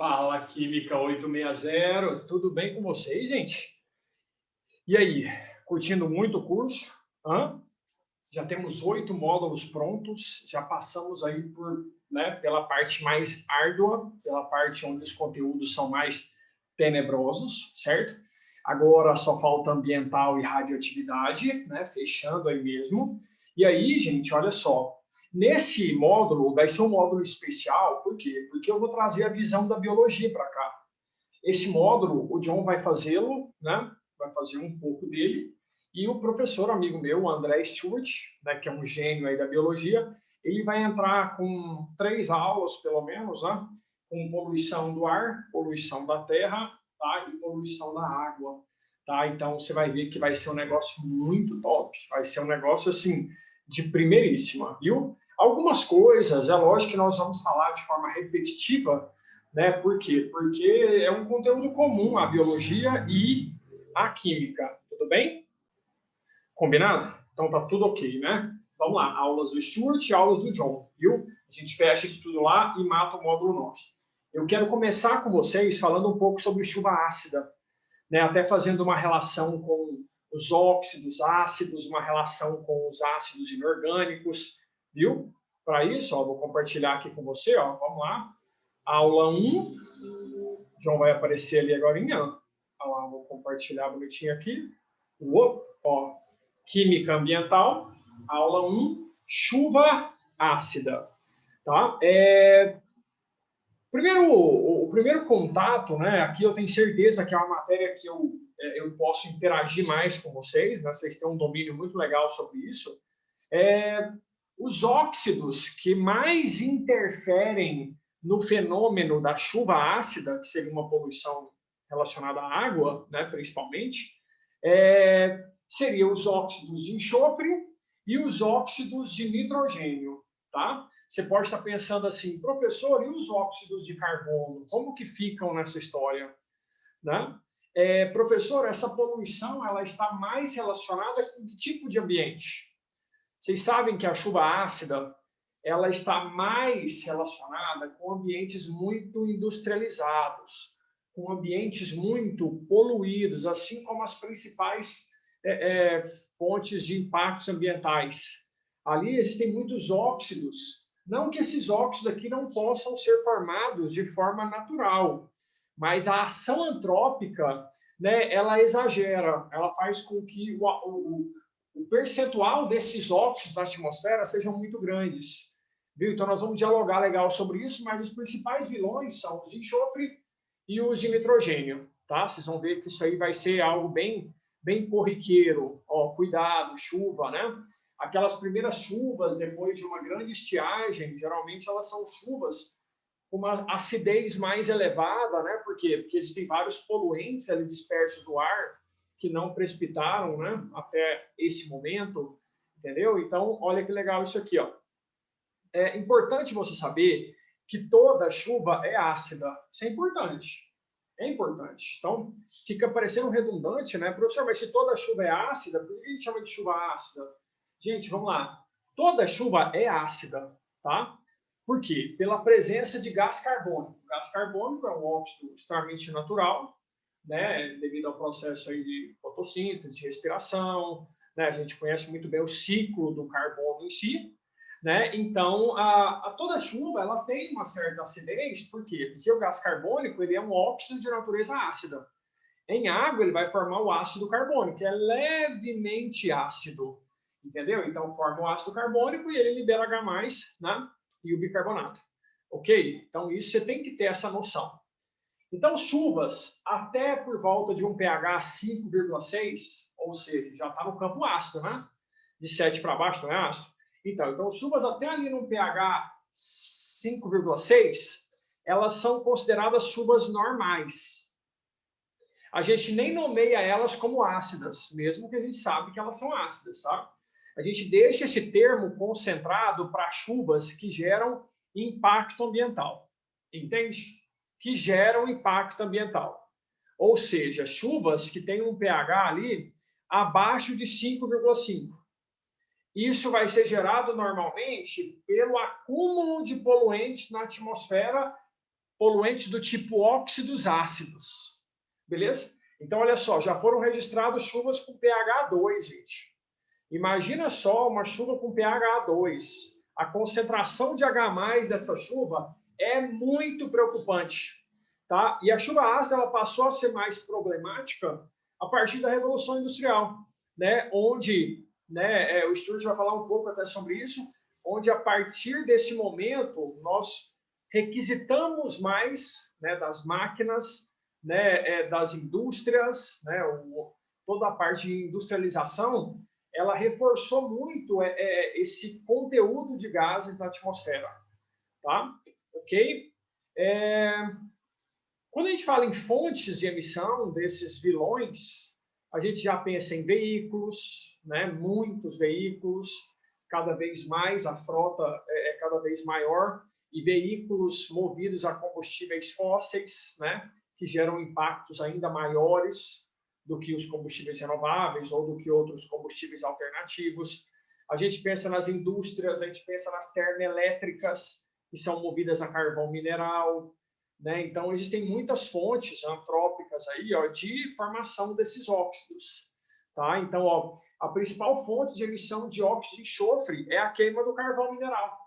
Fala, Química 860, tudo bem com vocês, gente? E aí, curtindo muito o curso? Hã? Já temos 8 módulos prontos, já passamos aí pela parte mais árdua, pela parte onde os conteúdos são mais tenebrosos, certo? Agora só falta ambiental e radioatividade, né? Fechando aí mesmo. E aí, gente, olha só, nesse módulo vai ser um módulo especial, por quê? Porque eu vou trazer a visão da biologia para cá. Esse módulo, o John vai fazê-lo, né? Vai fazer um pouco dele, e o professor, amigo meu, o André Stewart, né, que é um gênio aí da biologia, ele vai entrar com 3 aulas, pelo menos, né? Com poluição do ar, poluição da terra, tá? E poluição da água, tá? Então, você vai ver que vai ser um negócio muito top, vai ser um negócio, assim, de primeiríssima, viu? Algumas coisas, é lógico que nós vamos falar de forma repetitiva, né? Por quê? Porque é um conteúdo comum a biologia e a química, tudo bem? Combinado? Então tá tudo ok, né? Vamos lá, aulas do Stuart e aulas do John, viu? A gente fecha isso tudo lá e mata o módulo 9. Eu quero começar com vocês falando um pouco sobre chuva ácida, né? Até fazendo uma relação com os óxidos ácidos, uma relação com os ácidos inorgânicos, viu? Para isso, ó, vou compartilhar aqui com você, ó, vamos lá. Aula 1, João vai aparecer ali agora. Olha lá, vou compartilhar bonitinho aqui. Ó, Química Ambiental, aula 1, chuva ácida. Tá? O primeiro contato, né, aqui eu tenho certeza que é uma matéria que eu posso interagir mais com vocês, né, vocês têm um domínio muito legal sobre isso. Os óxidos que mais interferem no fenômeno da chuva ácida, que seria uma poluição relacionada à água, né, principalmente, seriam os óxidos de enxofre e os óxidos de nitrogênio, tá? Você pode estar pensando assim, professor, e os óxidos de carbono? Como que ficam nessa história? Né? Professor, essa poluição ela está mais relacionada com que tipo de ambiente? Vocês sabem que a chuva ácida ela está mais relacionada com ambientes muito industrializados, com ambientes muito poluídos, assim como as principais fontes de impactos ambientais. Ali existem muitos óxidos. Não que esses óxidos aqui não possam ser formados de forma natural, mas a ação antrópica, né, ela exagera, ela faz com que o percentual desses óxidos na atmosfera sejam muito grandes. Viu? Então, nós vamos dialogar legal sobre isso, mas os principais vilões são os de enxofre e os de nitrogênio. Tá? Vocês vão ver que isso aí vai ser algo bem, bem corriqueiro. Ó, cuidado, chuva, né? Aquelas primeiras chuvas, depois de uma grande estiagem, geralmente elas são chuvas com uma acidez mais elevada, né? Por quê? Porque existem vários poluentes ali dispersos no ar, que não precipitaram, né, até esse momento, entendeu? Então, olha que legal isso aqui, ó. É importante você saber que toda chuva é ácida. Isso é importante. É importante. Então, fica parecendo redundante, né? Professor, mas se toda chuva é ácida, por que a gente chama de chuva ácida? Gente, vamos lá. Toda chuva é ácida, tá? Por quê? Pela presença de gás carbônico. O gás carbônico é um óxido extremamente natural, né, devido ao processo aí de fotossíntese, de respiração, né, a gente conhece muito bem o ciclo do carbono em si, né, então toda chuva ela tem uma certa acidez, por quê? Porque o gás carbônico ele é um óxido de natureza ácida. Em água ele vai formar o ácido carbônico, que é levemente ácido, entendeu? Então forma o ácido carbônico e ele libera H+, né, e o bicarbonato. Ok? Então isso você tem que ter essa noção. Então, chuvas até por volta de um pH 5,6, ou seja, já está no campo ácido, né? De 7 para baixo, não é ácido? Então, chuvas até ali no pH 5,6, elas são consideradas chuvas normais. A gente nem nomeia elas como ácidas, mesmo que a gente sabe que elas são ácidas, tá? A gente deixa esse termo concentrado para chuvas que geram impacto ambiental, entende? Que geram impacto ambiental. Ou seja, chuvas que têm um pH ali abaixo de 5,5. Isso vai ser gerado normalmente pelo acúmulo de poluentes na atmosfera poluentes do tipo óxidos ácidos. Beleza? Então, olha só, já foram registradas chuvas com pH 2, gente. Imagina só uma chuva com pH 2. A concentração de H+ dessa chuva é muito preocupante. Tá? E a chuva ácida ela passou a ser mais problemática a partir da Revolução Industrial, né? Onde, né, o Stuart vai falar um pouco até sobre isso, onde a partir desse momento nós requisitamos mais, né, das máquinas, né, das indústrias, né, toda a parte de industrialização, ela reforçou muito esse conteúdo de gases na atmosfera, tá? Ok? Quando a gente fala em fontes de emissão desses vilões, a gente já pensa em veículos, né? Muitos veículos, cada vez mais, a frota é cada vez maior, e veículos movidos a combustíveis fósseis, né? Que geram impactos ainda maiores do que os combustíveis renováveis ou do que outros combustíveis alternativos. A gente pensa nas indústrias, a gente pensa nas termoelétricas, que são movidas a carvão mineral, né? Então, existem muitas fontes antrópicas aí, ó, de formação desses óxidos. Tá? Então, ó, a principal fonte de emissão de óxido de enxofre é a queima do carvão mineral,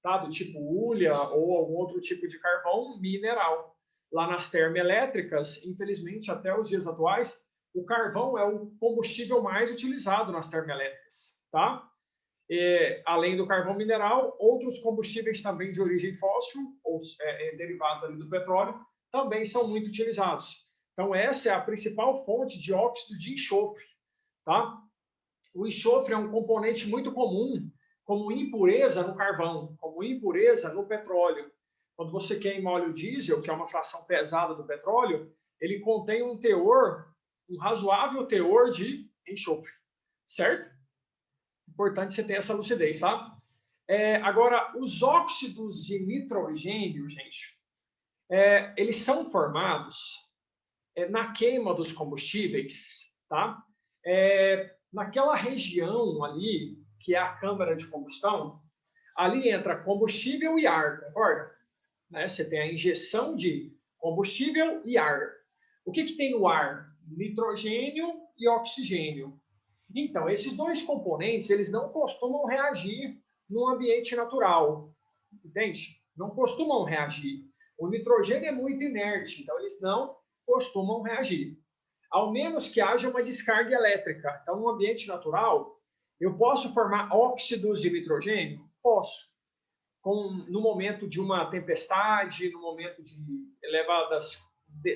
tá? Do tipo hulha ou algum outro tipo de carvão mineral. Lá nas termoelétricas, infelizmente, até os dias atuais, o carvão é o combustível mais utilizado nas termoelétricas. Tá? Além do carvão mineral, outros combustíveis também de origem fóssil, ou derivados ali do petróleo, também são muito utilizados. Então, essa é a principal fonte de óxido de enxofre. Tá? O enxofre é um componente muito comum como impureza no carvão, como impureza no petróleo. Quando você queima óleo diesel, que é uma fração pesada do petróleo, ele contém um teor, um razoável teor de enxofre, certo? Importante você ter essa lucidez, tá? Agora, os óxidos de nitrogênio, gente, eles são formados na queima dos combustíveis, tá? Naquela região ali, que é a câmara de combustão, ali entra combustível e ar, concorda? Né? Você tem a injeção de combustível e ar. O que tem no ar? Nitrogênio e oxigênio. Então, esses dois componentes, eles não costumam reagir no ambiente natural, entende? Não costumam reagir. O nitrogênio é muito inerte, então eles não costumam reagir. Ao menos que haja uma descarga elétrica. Então, no ambiente natural, eu posso formar óxidos de nitrogênio? Posso. No momento de uma tempestade, no momento de elevadas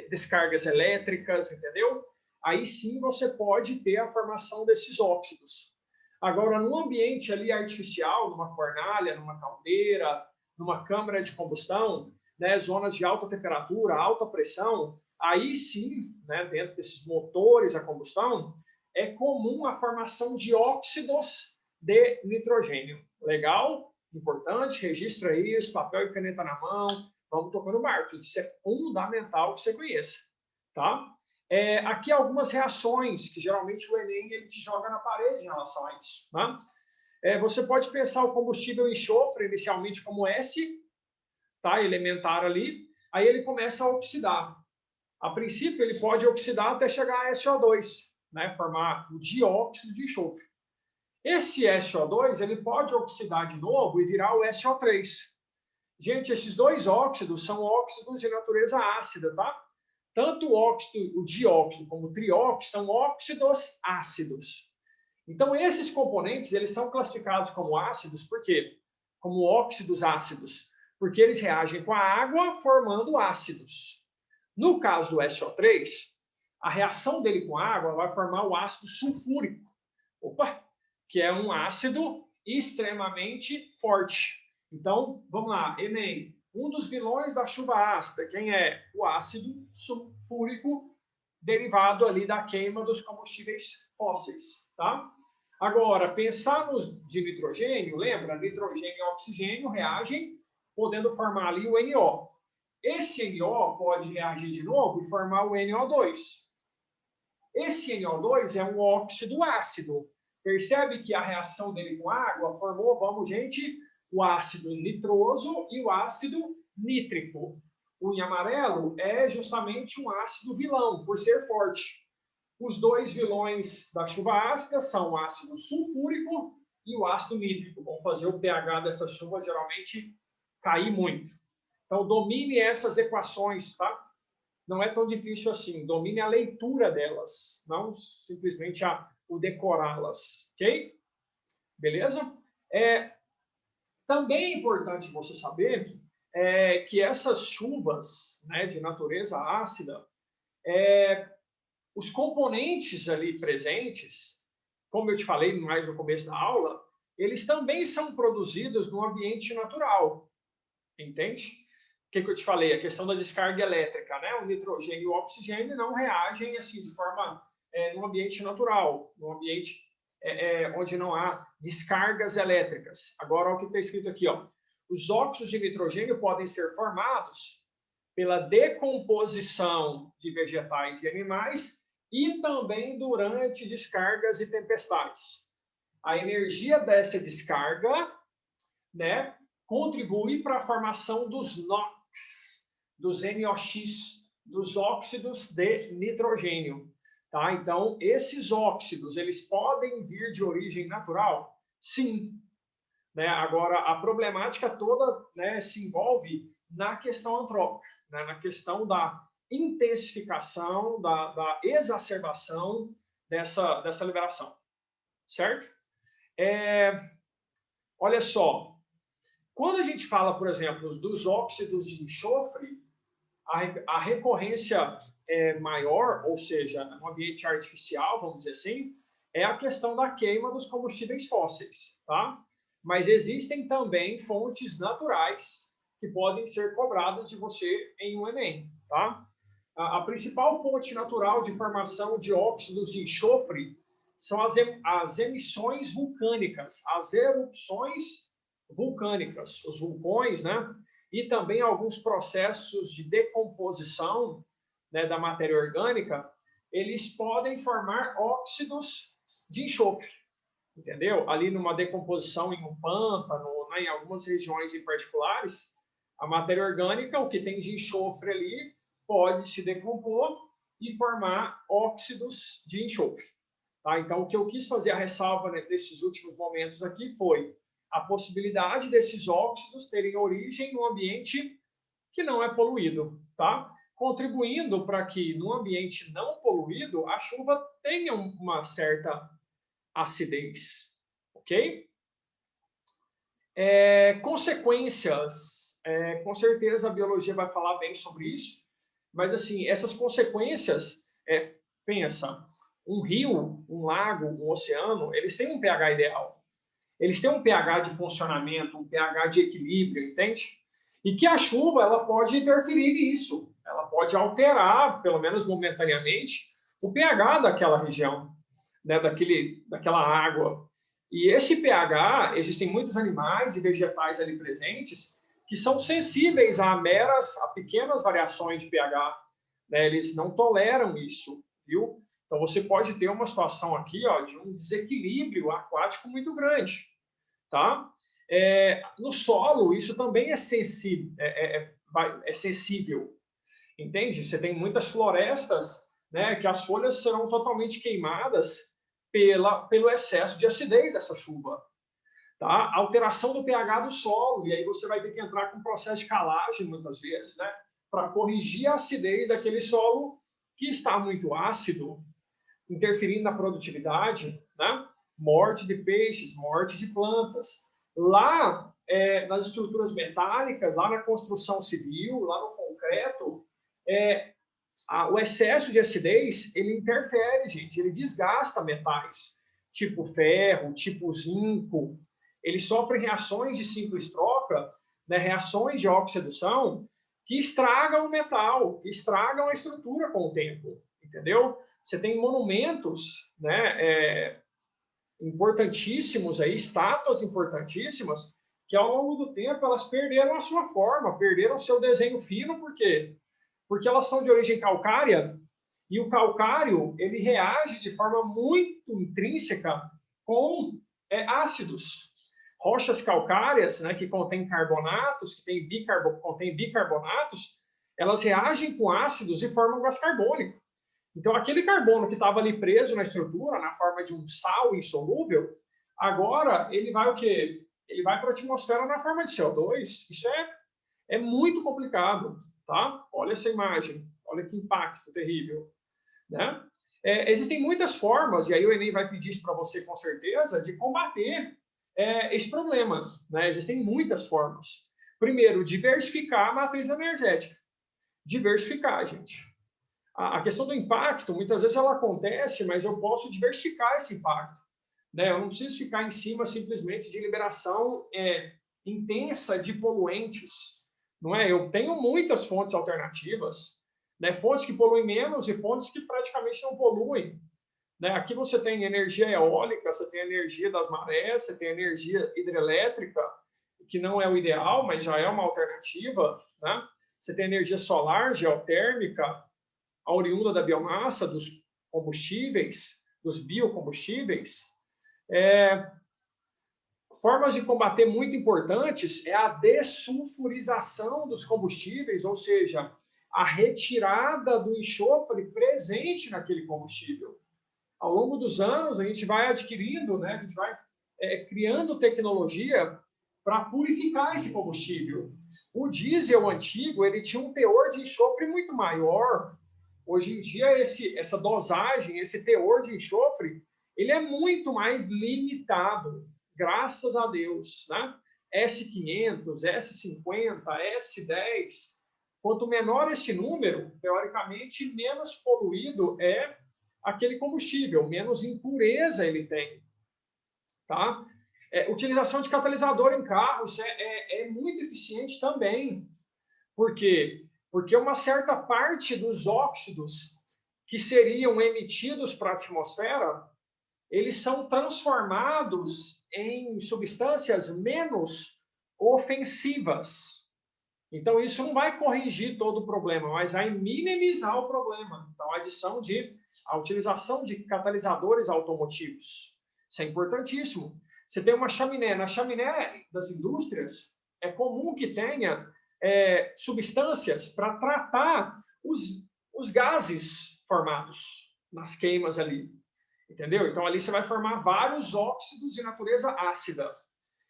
descargas elétricas, entendeu? Aí sim você pode ter a formação desses óxidos. Agora, no ambiente ali artificial, numa fornalha, numa caldeira, numa câmara de combustão, né, zonas de alta temperatura, alta pressão, aí sim, né, dentro desses motores a combustão, é comum a formação de óxidos de nitrogênio. Legal? Importante, registra isso, papel e caneta na mão, vamos tocando o barco. Isso é fundamental que você conheça. Tá? Aqui algumas reações que geralmente o Enem ele te joga na parede em relação a isso. Tá? Você pode pensar o combustível enxofre inicialmente como S, tá? Elementar ali, aí ele começa a oxidar. A princípio, ele pode oxidar até chegar a SO2, né? Formar o dióxido de enxofre. Esse SO2 ele pode oxidar de novo e virar o SO3. Gente, esses dois óxidos são óxidos de natureza ácida, tá? Tanto o dióxido como o trióxido são óxidos ácidos. Então, esses componentes eles são classificados como ácidos, por quê? Como óxidos ácidos, porque eles reagem com a água formando ácidos. No caso do SO3, a reação dele com a água vai formar o ácido sulfúrico. Opa! Que é um ácido extremamente forte. Então, vamos lá, Enem. Um dos vilões da chuva ácida, quem é? O ácido sulfúrico derivado ali da queima dos combustíveis fósseis, tá? Agora, pensamos de nitrogênio, lembra? Nitrogênio e oxigênio reagem, podendo formar ali o NO. Esse NO pode reagir de novo e formar o NO2. Esse NO2 é um óxido ácido. Percebe que a reação dele com água formou, vamos, gente, o ácido nitroso e o ácido nítrico. O em amarelo é justamente um ácido vilão, por ser forte. Os dois vilões da chuva ácida são o ácido sulfúrico e o ácido nítrico. Vão fazer o pH dessas chuvas geralmente cair muito. Então, domine essas equações, tá? Não é tão difícil assim. Domine a leitura delas, não simplesmente o decorá-las, ok? Beleza? Também é importante você saber que essas chuvas, né, de natureza ácida, os componentes ali presentes, como eu te falei mais no começo da aula, eles também são produzidos no ambiente natural, entende? O que eu te falei? A questão da descarga elétrica, né? O nitrogênio e o oxigênio não reagem assim de forma no ambiente natural, no ambiente onde não há descargas elétricas. Agora, o que está escrito aqui, ó, os óxidos de nitrogênio podem ser formados pela decomposição de vegetais e animais e também durante descargas e tempestades. A energia dessa descarga, né, contribui para a formação dos NOx, dos NOx, dos óxidos de nitrogênio. Tá? Então, esses óxidos, eles podem vir de origem natural? Sim. Né? Agora, a problemática toda, né, se envolve na questão antrópica, né, na questão da intensificação, da exacerbação dessa liberação. Certo? Olha só, quando a gente fala, por exemplo, dos óxidos de enxofre, a recorrência maior, ou seja, no ambiente artificial, vamos dizer assim, é a questão da queima dos combustíveis fósseis, tá? Mas existem também fontes naturais que podem ser cobradas de você em um Enem, tá? A principal fonte natural de formação de óxidos de enxofre são as emissões vulcânicas, as erupções vulcânicas, os vulcões, né? E também alguns processos de decomposição, né, da matéria orgânica, eles podem formar óxidos de enxofre, entendeu? Ali numa decomposição em um pântano, né, em algumas regiões em particulares, a matéria orgânica, o que tem de enxofre ali, pode se decompor e formar óxidos de enxofre. Tá? Então, o que eu quis fazer a ressalva, né, nesses últimos momentos aqui foi a possibilidade desses óxidos terem origem no ambiente que não é poluído, tá? Contribuindo para que no ambiente não poluído a chuva tenha uma certa acidez, ok? Consequências, com certeza a biologia vai falar bem sobre isso, mas assim, essas consequências, pensa, um rio, um lago, um oceano, eles têm um pH ideal. Eles têm um pH de funcionamento, um pH de equilíbrio, entende? E que a chuva ela pode interferir nisso. Ela pode alterar, pelo menos momentaneamente, o pH daquela região, né, daquela água. E esse pH, existem muitos animais e vegetais ali presentes que são sensíveis a pequenas variações de pH. Né? Eles não toleram isso, viu? Então, você pode ter uma situação aqui, ó, de um desequilíbrio aquático muito grande, tá? No solo, isso também é sensível, entende? Você tem muitas florestas, né, que as folhas serão totalmente queimadas pelo excesso de acidez dessa chuva, tá? Alteração do pH do solo, e aí você vai ter que entrar com um processo de calagem, muitas vezes, né, para corrigir a acidez daquele solo que está muito ácido, interferindo na produtividade, né? Morte de peixes, morte de plantas. Lá, nas estruturas metálicas, lá na construção civil, lá no concreto, o excesso de acidez, ele interfere, gente, ele desgasta metais, tipo ferro, tipo zinco, ele sofre reações de simples troca, né, reações de oxidação, que estragam o metal, que estragam a estrutura com o tempo, entendeu? Você tem monumentos, né, importantíssimos aí, estátuas importantíssimas, que ao longo do tempo elas perderam a sua forma, perderam o seu desenho fino, por quê? Porque elas são de origem calcária, e o calcário ele reage de forma muito intrínseca com ácidos. Rochas calcárias, né, que contêm carbonatos, que contêm bicarbonatos, elas reagem com ácidos e formam gás carbônico. Então, aquele carbono que estava ali preso na estrutura, na forma de um sal insolúvel, agora ele vai o quê? Ele vai para a atmosfera na forma de CO2. Isso é muito complicado, tá? Olha essa imagem, olha que impacto terrível, né? Existem muitas formas, e aí o Enem vai pedir isso para você com certeza, de combater esse problema, né? Existem muitas formas. Primeiro, diversificar a matriz energética. Diversificar, gente. A questão do impacto, muitas vezes ela acontece, mas eu posso diversificar esse impacto, né? Eu não preciso ficar em cima simplesmente de liberação intensa de poluentes, não é? Eu tenho muitas fontes alternativas, né? Fontes que poluem menos e fontes que praticamente não poluem, né? Aqui você tem energia eólica, você tem energia das marés, você tem energia hidrelétrica, que não é o ideal, mas já é uma alternativa, né? Você tem energia solar, geotérmica, a oriunda da biomassa, dos combustíveis, dos biocombustíveis. Formas de combater muito importantes é a dessulfurização dos combustíveis, ou seja, a retirada do enxofre presente naquele combustível. Ao longo dos anos, a gente vai adquirindo, né, a gente vai criando tecnologia para purificar esse combustível. O diesel antigo, ele tinha um teor de enxofre muito maior. Hoje em dia, essa dosagem, esse teor de enxofre, ele é muito mais limitado, graças a Deus, né? S500, S50, S10, quanto menor esse número, teoricamente, menos poluído é aquele combustível, menos impureza ele tem, tá? Utilização de catalisador em carros é muito eficiente também. Por quê? Porque uma certa parte dos óxidos que seriam emitidos para a atmosfera, eles são transformados em substâncias menos ofensivas. Então, isso não vai corrigir todo o problema, mas vai minimizar o problema. Então, a utilização de catalisadores automotivos. Isso é importantíssimo. Você tem uma chaminé. Na chaminé das indústrias, é comum que tenha substâncias para tratar os gases formados nas queimas ali. Entendeu? Então, ali você vai formar vários óxidos de natureza ácida.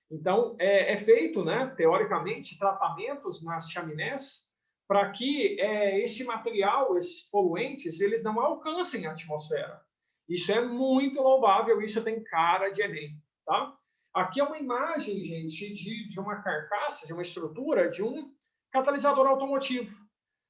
Então, é feito, né, teoricamente, tratamentos nas chaminés para que esse material, esses poluentes, eles não alcancem a atmosfera. Isso é muito louvável, isso tem cara de Enem, tá? Aqui é uma imagem, gente, de uma carcaça, de uma estrutura, de um catalisador automotivo,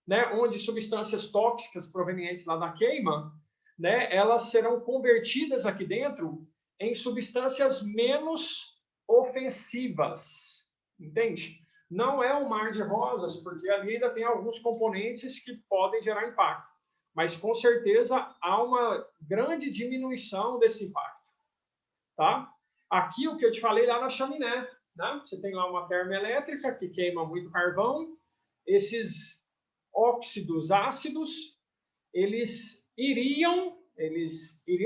né, onde substâncias tóxicas provenientes lá da queima, né, elas serão convertidas aqui dentro em substâncias menos ofensivas, entende? Não é um mar de rosas, porque ali ainda tem alguns componentes que podem gerar impacto, mas com certeza há uma grande diminuição desse impacto, tá? Aqui o que eu te falei lá na chaminé, né? Você tem lá uma termoelétrica que queima muito carvão, esses óxidos ácidos, eles iriam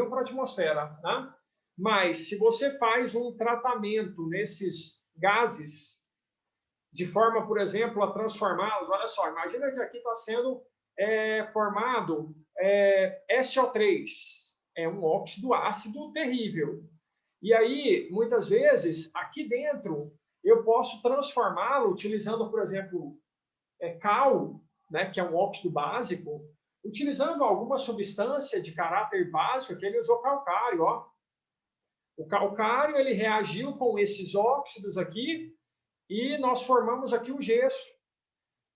para a atmosfera, né? Mas se você faz um tratamento nesses gases de forma, por exemplo, a transformá-los, olha só, imagina que aqui está sendo formado SO3, é um óxido ácido terrível. E aí, muitas vezes, aqui dentro, eu posso transformá-lo utilizando, por exemplo, cal, né, que é um óxido básico, utilizando alguma substância de caráter básico, que ele usou calcário, ó. O calcário, ele reagiu com esses óxidos aqui e nós formamos aqui o gesso.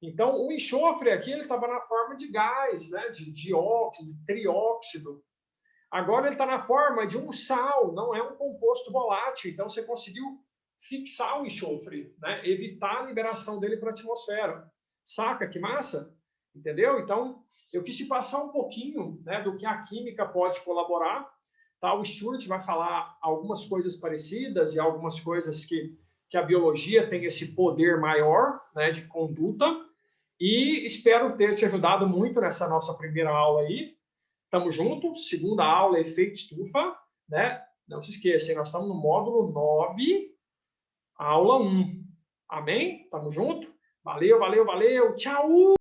Então, o enxofre aqui, ele estava na forma de gás, né, de dióxido, de trióxido. Agora ele está na forma de um sal, não é um composto volátil. Então, você conseguiu fixar o enxofre, né, evitar a liberação dele para a atmosfera. Saca que massa? Entendeu? Então, eu quis te passar um pouquinho, né, do que a química pode colaborar. Tá? O Stuart vai falar algumas coisas parecidas e algumas coisas que a biologia tem esse poder maior, né, de conduta. E espero ter te ajudado muito nessa nossa primeira aula aí. Tamo junto. Segunda aula, efeito estufa, né? Não se esqueça, nós estamos no módulo 9, aula 1. Amém? Tamo junto? Valeu, valeu, valeu. Tchau!